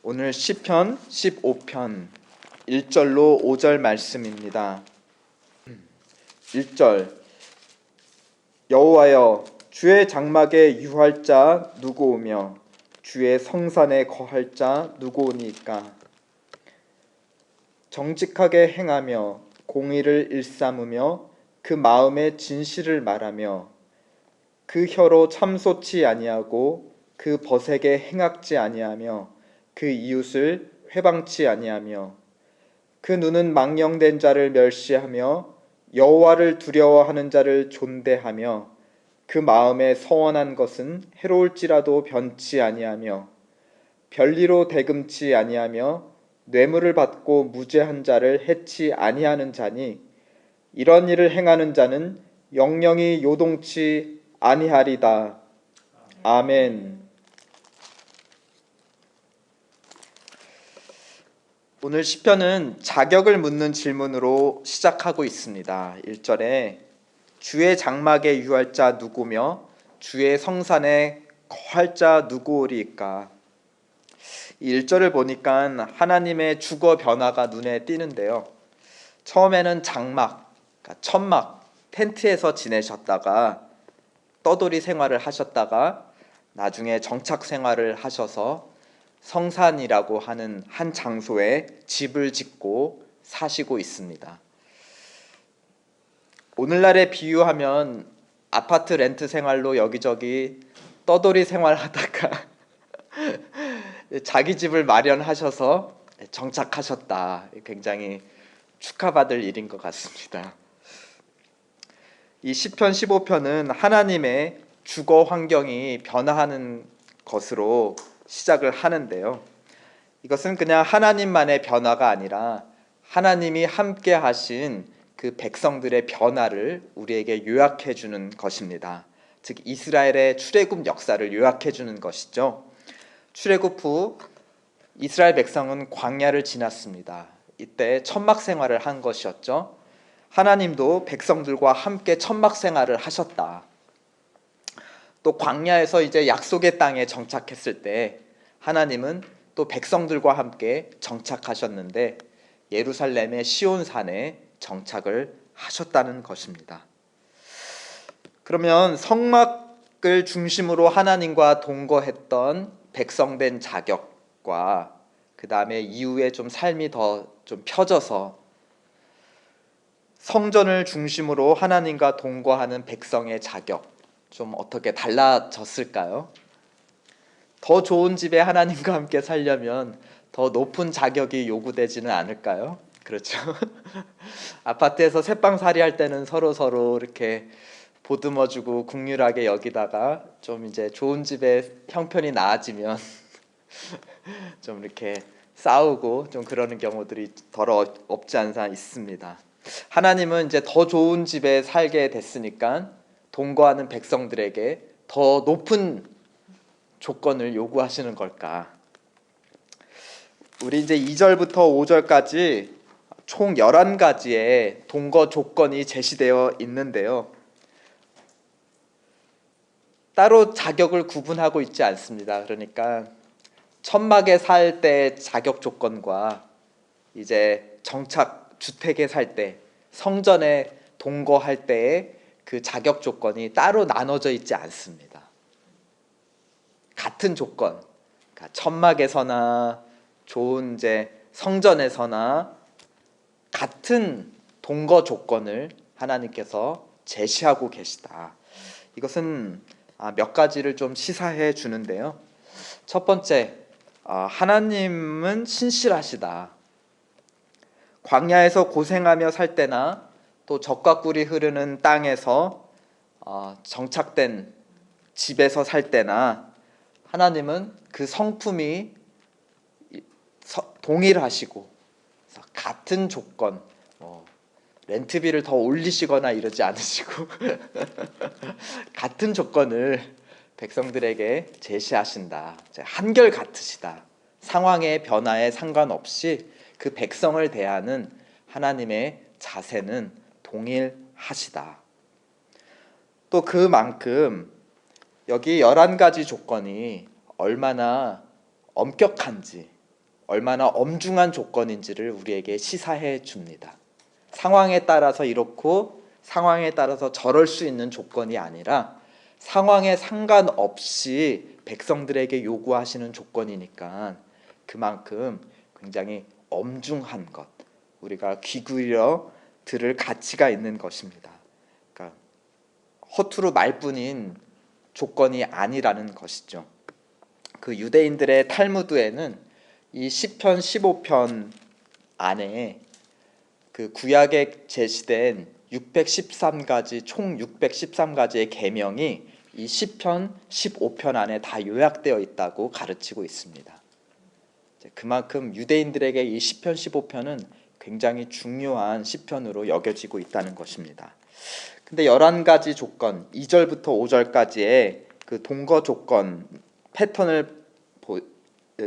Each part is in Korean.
오늘 시편 15편 1절로 5절 말씀입니다. 1절 여호와여 주의 장막에 유할 자 누구오며 주의 성산에 거할 자 누구오니까. 정직하게 행하며 공의를 일삼으며 그 마음에 진실을 말하며 그 혀로 참소치 아니하고 그 벗에게 행악지 아니하며 그 이웃을 회방치 아니하며 그 눈은 망령된 자를 멸시하며 여호와를 두려워하는 자를 존대하며 그 마음에 서원한 것은 해로울지라도 변치 아니하며 별리로 대금치 아니하며 뇌물을 받고 무죄한 자를 해치 아니하는 자니 이런 일을 행하는 자는 영영이 요동치 아니하리다. 아멘. 오늘 시편은 자격을 묻는 질문으로 시작하고 있습니다. 1절에 주의 장막에 유할 자 누구며 주의 성산에 거할 자 누구오리까. 이 1절을 보니까 하나님의 주거 변화가 눈에 띄는데요. 처음에는 장막, 그러니까 천막, 텐트에서 지내셨다가 떠돌이 생활을 하셨다가 나중에 정착 생활을 하셔서 성산이라고 하는 한 장소에 집을 짓고 사시고 있습니다. 오늘날에 비유하면 아파트 렌트 생활로 여기저기 떠돌이 생활하다가 자기 집을 마련하셔서 정착하셨다. 굉장히 축하받을 일인 것 같습니다. 이 시편 15편은 하나님의 주거 환경이 변화하는 것으로 시작을 하는데요. 이것은 그냥 하나님만의 변화가 아니라 하나님이 함께 하신 그 백성들의 변화를 우리에게 요약해 주는 것입니다. 즉 이스라엘의 출애굽 역사를 요약해 주는 것이죠. 출애굽 후 이스라엘 백성은 광야를 지났습니다. 이때 천막 생활을 한 것이었죠. 하나님도 백성들과 함께 천막 생활을 하셨다. 또 광야에서 이제 약속의 땅에 정착했을 때 하나님은 또 백성들과 함께 정착하셨는데 예루살렘의 시온산에 정착을 하셨다는 것입니다. 그러면 성막을 중심으로 하나님과 동거했던 백성된 자격과 그 다음에 이후에 좀 삶이 더 좀 펴져서 성전을 중심으로 하나님과 동거하는 백성의 자격 좀 어떻게 달라졌을까요? 더 좋은 집에 하나님과 함께 살려면 더 높은 자격이 요구되지는 않을까요? 그렇죠. 아파트에서 새빵살이 할 때는 서로 이렇게 보듬어주고 국률하게 여기다가 좀 이제 좋은 집에 형편이 나아지면 좀 이렇게 싸우고 좀 그러는 경우들이 덜 없지 않아 있습니다. 하나님은 이제 더 좋은 집에 살게 됐으니까 동거하는 백성들에게 더 높은 조건을 요구하시는 걸까? 우리 이제 2절부터 5절까지 총 11가지의 동거 조건이 제시되어 있는데요. 따로 자격을 구분하고 있지 않습니다. 그러니까 천막에 살 때 자격 조건과 이제 정착 주택에 살 때 성전에 동거할 때의 그 자격 조건이 따로 나눠져 있지 않습니다. 같은 조건, 그러니까 천막에서나 좋은 이제 성전에서나 같은 동거 조건을 하나님께서 제시하고 계시다. 이것은 몇 가지를 좀 시사해 주는데요. 첫 번째, 하나님은 신실하시다. 광야에서 고생하며 살 때나 또 젖과 꿀이 흐르는 땅에서 정착된 집에서 살 때나 하나님은 그 성품이 동일하시고 같은 조건, 렌트비를 더 올리시거나 이러지 않으시고 같은 조건을 백성들에게 제시하신다. 한결 같으시다. 상황의 변화에 상관없이 그 백성을 대하는 하나님의 자세는 동일하시다. 또 그만큼 여기 11가지 조건이 얼마나 엄격한지 얼마나 엄중한 조건인지를 우리에게 시사해 줍니다. 상황에 따라서 이렇고 상황에 따라서 저럴 수 있는 조건이 아니라 상황에 상관없이 백성들에게 요구하시는 조건이니까 그만큼 굉장히 엄중한 것, 우리가 귀 기울여 들을 가치가 있는 것입니다. 그러니까 허투루 말뿐인 조건이 아니라는 것이죠. 그 유대인들의 탈무드에는 이 시편 15편 안에 그 구약에 제시된 613가지 총 613가지의 계명이 이 시편 15편 안에 다 요약되어 있다고 가르치고 있습니다. 그만큼 유대인들에게 이 시편 15편은 굉장히 중요한 시편으로 여겨지고 있다는 것입니다. 근데 11가지 조건, 2절부터 5절까지의 그 동거 조건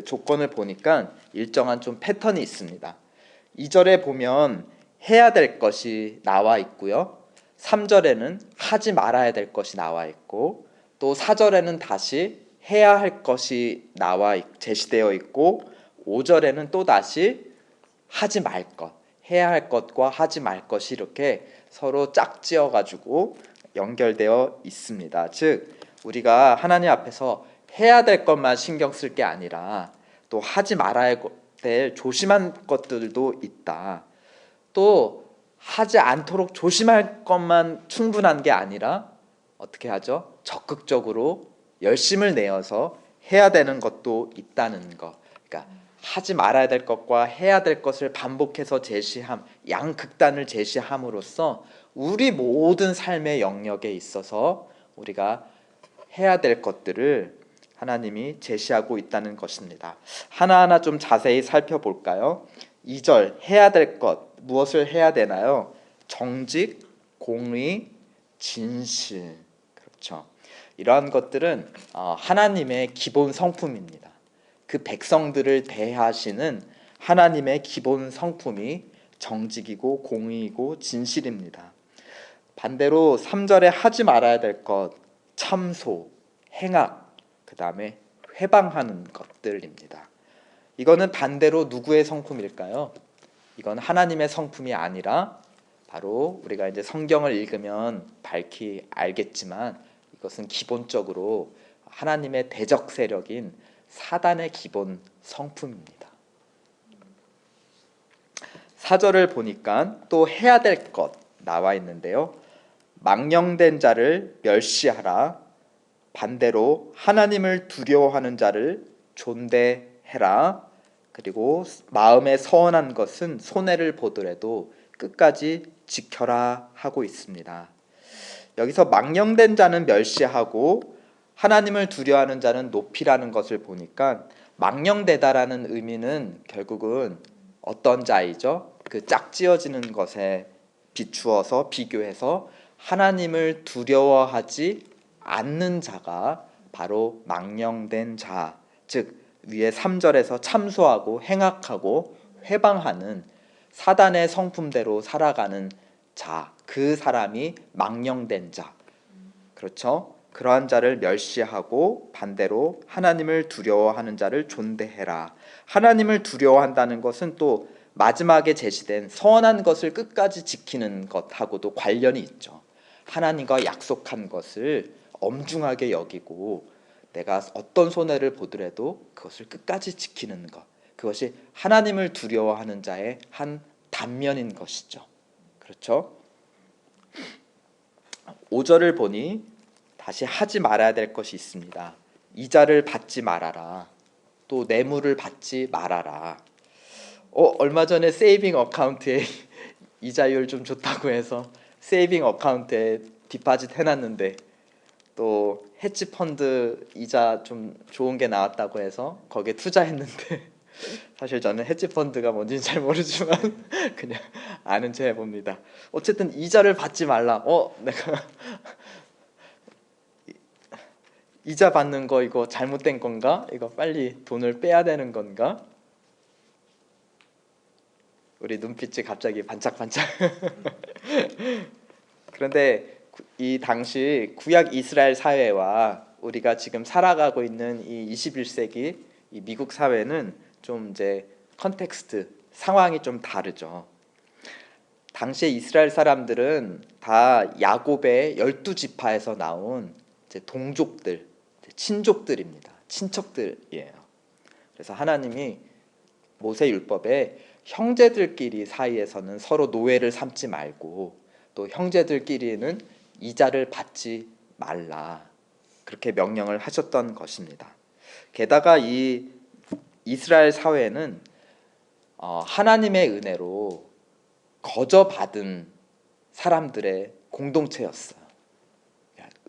조건을 보니까 일정한 좀 패턴이 있습니다. 2절에 보면 해야 될 것이 나와 있고요. 3절에는 하지 말아야 될 것이 나와 있고, 또 4절에는 다시 해야 할 것이 제시되어 있고, 5절에는 또 다시 하지 말 것, 해야 할 것과 하지 말 것이 이렇게 서로 짝지어 가지고 연결되어 있습니다. 즉 우리가 하나님 앞에서 해야 될 것만 신경 쓸 게 아니라 또 하지 말아야 될 조심한 것들도 있다. 또 하지 않도록 조심할 것만 충분한 게 아니라 어떻게 하죠? 적극적으로 열심을 내어서 해야 되는 것도 있다는 것. 그러니까 하지 말아야 될 것과 해야 될 것을 반복해서 양극단을 제시함으로써 우리 모든 삶의 영역에 있어서 우리가 해야 될 것들을 하나님이 제시하고 있다는 것입니다. 하나하나 좀 자세히 살펴볼까요? 2절 해야 될 것, 무엇을 해야 되나요? 정직, 공의, 진실. 그렇죠. 이러한 것들은 하나님의 기본 성품입니다. 그 백성들을 대하시는 하나님의 기본 성품이 정직이고 공의이고 진실입니다. 반대로 3절에 하지 말아야 될 것, 참소, 행악, 그 다음에 회방하는 것들입니다. 이거는 반대로 누구의 성품일까요? 이건 하나님의 성품이 아니라 바로 우리가 이제 성경을 읽으면 밝히 알겠지만 이것은 기본적으로 하나님의 대적 세력인 사단의 기본 성품입니다. 4절을 보니까 또 해야 될 것 나와 있는데요. 망령된 자를 멸시하라. 반대로 하나님을 두려워하는 자를 존대해라. 그리고 마음에 서운한 것은 손해를 보더라도 끝까지 지켜라 하고 있습니다. 여기서 망령된 자는 멸시하고 하나님을 두려워하는 자는 높이라는 것을 보니까 망령되다라는 의미는 결국은 어떤 자이죠? 그 짝지어지는 것에 비추어서 비교해서 하나님을 두려워하지 않는 자가 바로 망령된 자, 즉 위에 3절에서 참소하고 행악하고 회방하는 사단의 성품대로 살아가는 자, 그 사람이 망령된 자. 그렇죠? 그러한 자를 멸시하고 반대로 하나님을 두려워하는 자를 존대해라. 하나님을 두려워한다는 것은 또 마지막에 제시된 선한 것을 끝까지 지키는 것하고도 관련이 있죠. 하나님과 약속한 것을 엄중하게 여기고 내가 어떤 손해를 보더라도 그것을 끝까지 지키는 것, 그것이 하나님을 두려워하는 자의 한 단면인 것이죠. 그렇죠? 5절을 보니 다시 하지 말아야 될 것이 있습니다. 이자를 받지 말아라. 또 뇌물을 받지 말아라. 얼마 전에 세이빙 어카운트에 이자율 좀 좋다고 해서 세이빙 어카운트에 디파짓 해놨는데 또 헤지 펀드 이자 좀 좋은 게 나왔다고 해서 거기에 투자했는데 사실 저는 헤지 펀드가 뭔지는 잘 모르지만 그냥 아는 체 해봅니다. 어쨌든 이자를 받지 말라. 내가 이자 받는 거 이거 잘못된 건가? 이거 빨리 돈을 빼야 되는 건가? 우리 눈빛이 갑자기 반짝반짝. 그런데 이 당시 구약 이스라엘 사회와 우리가 지금 살아가고 있는 이 21세기 이 미국 사회는 좀 이제 컨텍스트 상황이 좀 다르죠. 당시에 이스라엘 사람들은 다 야곱의 12지파에서 나온 이제 동족들, 친족들입니다. 친척들이에요. 그래서 하나님이 모세 율법에 형제들끼리 사이에서는 서로 노예를 삼지 말고 또 형제들끼리는 이자를 받지 말라, 그렇게 명령을 하셨던 것입니다. 게다가 이 이스라엘 사회는 하나님의 은혜로 거저받은 사람들의 공동체였어요.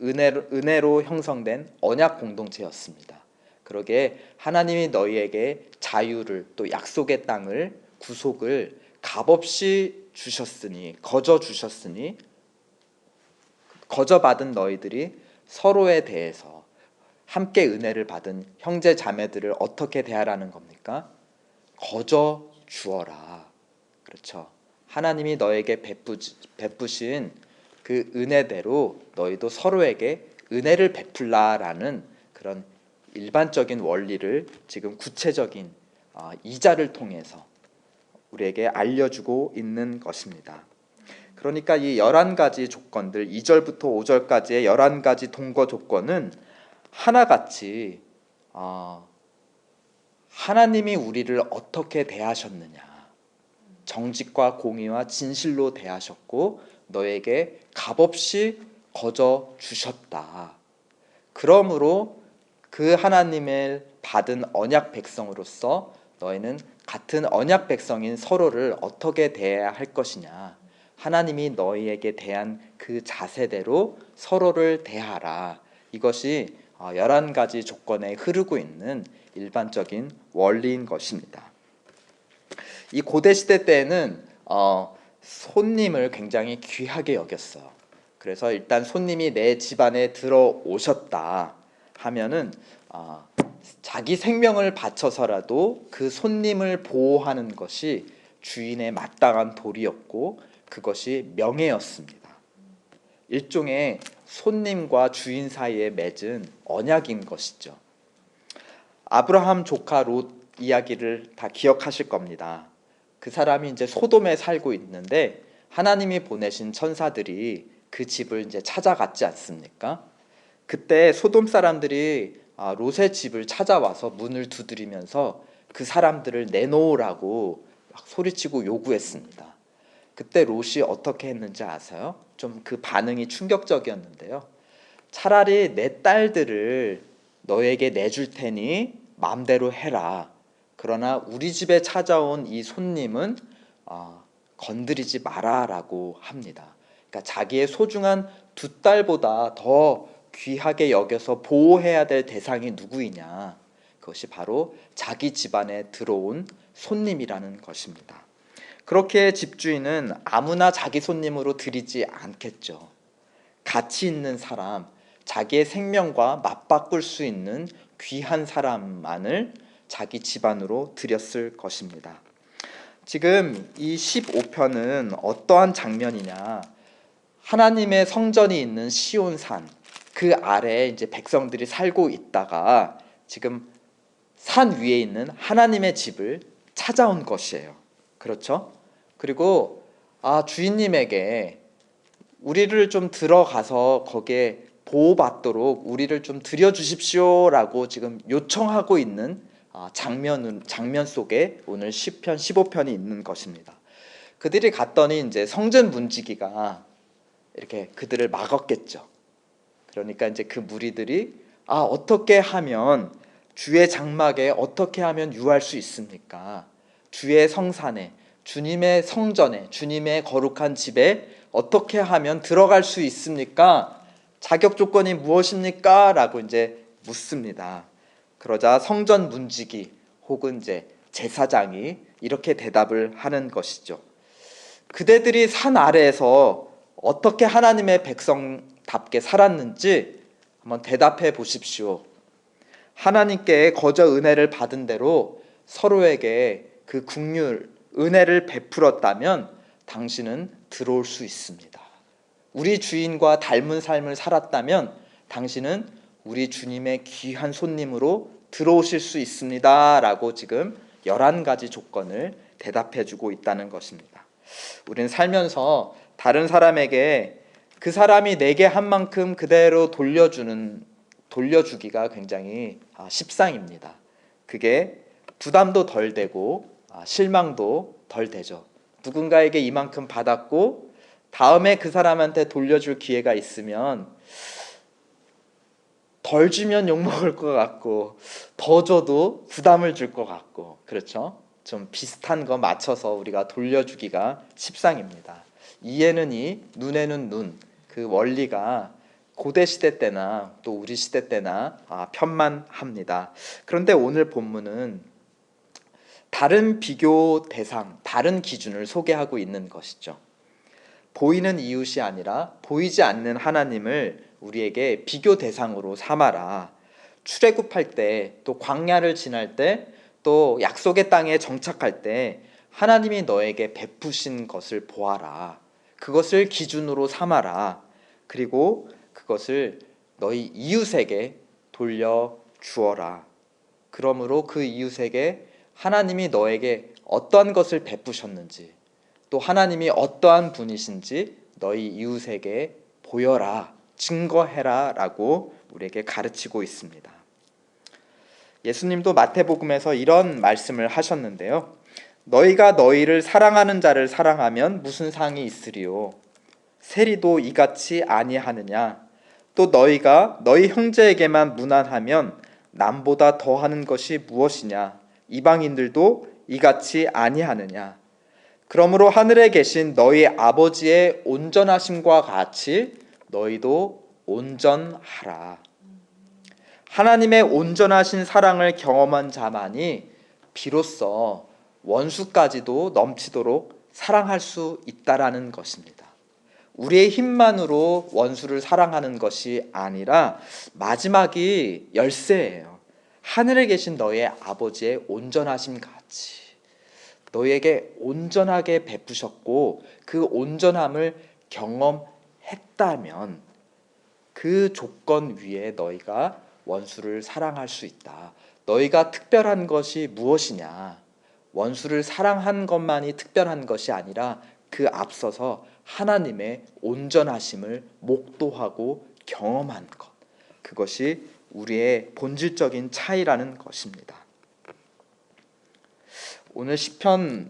은혜로 형성된 언약 공동체였습니다. 그러게 하나님이 너희에게 자유를 또 약속의 땅을 구속을 값없이 주셨으니 거저 주셨으니 거저받은 너희들이 서로에 대해서 함께 은혜를 받은 형제 자매들을 어떻게 대하라는 겁니까? 거저 주어라. 그렇죠. 하나님이 너에게 베푸신 그 은혜대로 너희도 서로에게 은혜를 베풀라라는 그런 일반적인 원리를 지금 구체적인 이자를 통해서 우리에게 알려주고 있는 것입니다. 그러니까 이 11가지 조건들, 2절부터 5절까지의 11가지 동거 조건은 하나같이 하나님이 우리를 어떻게 대하셨느냐, 정직과 공의와 진실로 대하셨고 너에게 값없이 거저 주셨다. 그러므로 그 하나님을 받은 언약 백성으로서 너희는 같은 언약 백성인 서로를 어떻게 대해야 할 것이냐, 하나님이 너희에게 대한 그 자세대로 서로를 대하라. 이것이 11가지 조건에 흐르고 있는 일반적인 원리인 것입니다. 이 고대 시대 때에는 손님을 굉장히 귀하게 여겼어요. 그래서 일단 손님이 내 집안에 들어오셨다 하면은 자기 생명을 바쳐서라도 그 손님을 보호하는 것이 주인의 마땅한 도리였고 그것이 명예였습니다. 일종의 손님과 주인 사이에 맺은 언약인 것이죠. 아브라함 조카 롯 이야기를 다 기억하실 겁니다. 그 사람이 이제 소돔에 살고 있는데 하나님이 보내신 천사들이 그 집을 이제 찾아갔지 않습니까? 그때 소돔 사람들이 롯의 집을 찾아와서 문을 두드리면서 그 사람들을 내놓으라고 막 소리치고 요구했습니다. 그때 롯이 어떻게 했는지 아세요? 좀 그 반응이 충격적이었는데요. 차라리 내 딸들을 너에게 내줄 테니 마음대로 해라. 그러나 우리 집에 찾아온 이 손님은 건드리지 마라라고 합니다. 그러니까 자기의 소중한 두 딸보다 더 귀하게 여겨서 보호해야 될 대상이 누구이냐? 그것이 바로 자기 집안에 들어온 손님이라는 것입니다. 그렇게 집주인은 아무나 자기 손님으로 들이지 않겠죠. 가치 있는 사람, 자기의 생명과 맞바꿀 수 있는 귀한 사람만을 자기 집안으로 들였을 것입니다. 지금 이 15편은 어떠한 장면이냐? 하나님의 성전이 있는 시온산, 그 아래에 이제 백성들이 살고 있다가 지금 산 위에 있는 하나님의 집을 찾아온 것이에요. 그렇죠? 그리고 주인님에게 우리를 좀 들어가서 거기에 보호받도록 우리를 좀 들여주십시오라고 지금 요청하고 있는 장면 속에 오늘 10편, 15편이 있는 것입니다. 그들이 갔더니 이제 성전 문지기가 이렇게 그들을 막았겠죠. 그러니까 이제 그 무리들이 어떻게 하면 주의 장막에 어떻게 하면 유할 수 있습니까? 주의 성산에, 주님의 성전에, 주님의 거룩한 집에 어떻게 하면 들어갈 수 있습니까? 자격 조건이 무엇입니까? 라고 이제 묻습니다. 그러자 성전 문지기 혹은 이제 제사장이 이렇게 대답을 하는 것이죠. 그대들이 산 아래에서 어떻게 하나님의 백성답게 살았는지 한번 대답해 보십시오. 하나님께 거저 은혜를 받은 대로 서로에게 그 긍휼, 은혜를 베풀었다면 당신은 들어올 수 있습니다. 우리 주인과 닮은 삶을 살았다면 당신은 우리 주님의 귀한 손님으로 들어오실 수 있습니다. 라고 지금 11가지 조건을 대답해주고 있다는 것입니다. 우리는 살면서 다른 사람에게 그 사람이 내게 한 만큼 그대로 돌려주기가 굉장히 십상입니다. 그게 부담도 덜 되고 실망도 덜 되죠. 누군가에게 이만큼 받았고 다음에 그 사람한테 돌려줄 기회가 있으면 덜 주면 욕먹을 것 같고 더 줘도 부담을 줄 것 같고, 그렇죠? 좀 비슷한 거 맞춰서 우리가 돌려주기가 십상입니다. 이에는 이, 눈에는 눈, 그 원리가 고대 시대 때나 또 우리 시대 때나 편만합니다. 그런데 오늘 본문은 다른 비교 대상, 다른 기준을 소개하고 있는 것이죠. 보이는 이웃이 아니라 보이지 않는 하나님을 우리에게 비교 대상으로 삼아라. 출애굽할 때, 또 광야를 지날 때, 또 약속의 땅에 정착할 때 하나님이 너에게 베푸신 것을 보아라. 그것을 기준으로 삼아라. 그리고 그것을 너희 이웃에게 돌려주어라. 그러므로 그 이웃에게 하나님이 너에게 어떠한 것을 베푸셨는지, 또 하나님이 어떠한 분이신지 너희 이웃에게 보여라, 증거해라 라고 우리에게 가르치고 있습니다. 예수님도 마태복음에서 이런 말씀을 하셨는데요. 너희가 너희를 사랑하는 자를 사랑하면 무슨 상이 있으리요? 세리도 이같이 아니하느냐? 또 너희가 너희 형제에게만 무난하면 남보다 더하는 것이 무엇이냐? 이방인들도 이같이 아니하느냐? 그러므로 하늘에 계신 너희 아버지의 온전하심과 같이 너희도 온전하라. 하나님의 온전하신 사랑을 경험한 자만이 비로소 원수까지도 넘치도록 사랑할 수 있다라는 것입니다. 우리의 힘만으로 원수를 사랑하는 것이 아니라 마지막이 열쇠예요. 하늘에 계신 너의 아버지의 온전하심 같이 너희에게 온전하게 베푸셨고 그 온전함을 경험했다면 그 조건 위에 너희가 원수를 사랑할 수 있다. 너희가 특별한 것이 무엇이냐? 원수를 사랑한 것만이 특별한 것이 아니라 그 앞서서 하나님의 온전하심을 목도하고 경험한 것, 그것이 우리의 본질적인 차이라는 것입니다. 오늘 시편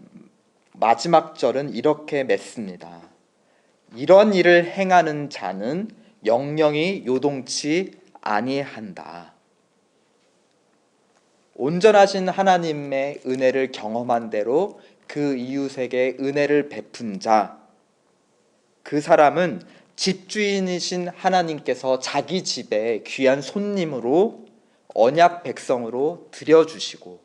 마지막 절은 이렇게 맺습니다. 이런 일을 행하는 자는 영영이 요동치 아니한다. 온전하신 하나님의 은혜를 경험한 대로 그 이웃에게 은혜를 베푼 자, 그 사람은 집주인이신 하나님께서 자기 집에 귀한 손님으로 언약 백성으로 들여주시고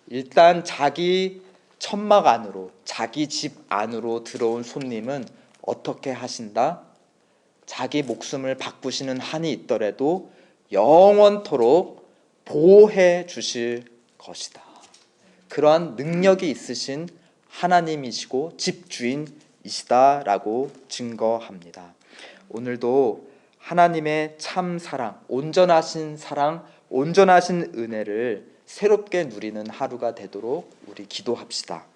일단 자기 천막 안으로, 자기 집 안으로 들어온 손님은 어떻게 하신다? 자기 목숨을 바꾸시는 한이 있더라도 영원토록 보호해 주실 것이다. 그러한 능력이 있으신 하나님이시고 집주인이시다라고 증거합니다. 오늘도 하나님의 참 사랑, 온전하신 은혜를 새롭게 누리는 하루가 되도록 우리 기도합시다.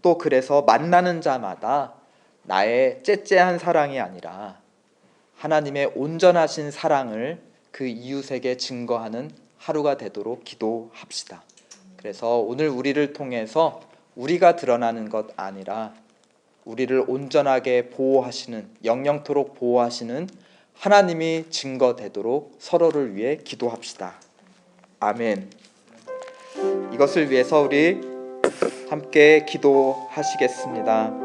또 그래서 만나는 자마다 나의 째째한 사랑이 아니라 하나님의 온전하신 사랑을 그 이웃에게 증거하는 하루가 되도록 기도합시다. 그래서 오늘 우리를 통해서 우리가 드러나는 것 아니라 우리를 온전하게 보호하시는, 영영토록 보호하시는 하나님이 증거되도록 서로를 위해 기도합시다. 아멘. 이것을 위해서 우리 함께 기도하시겠습니다.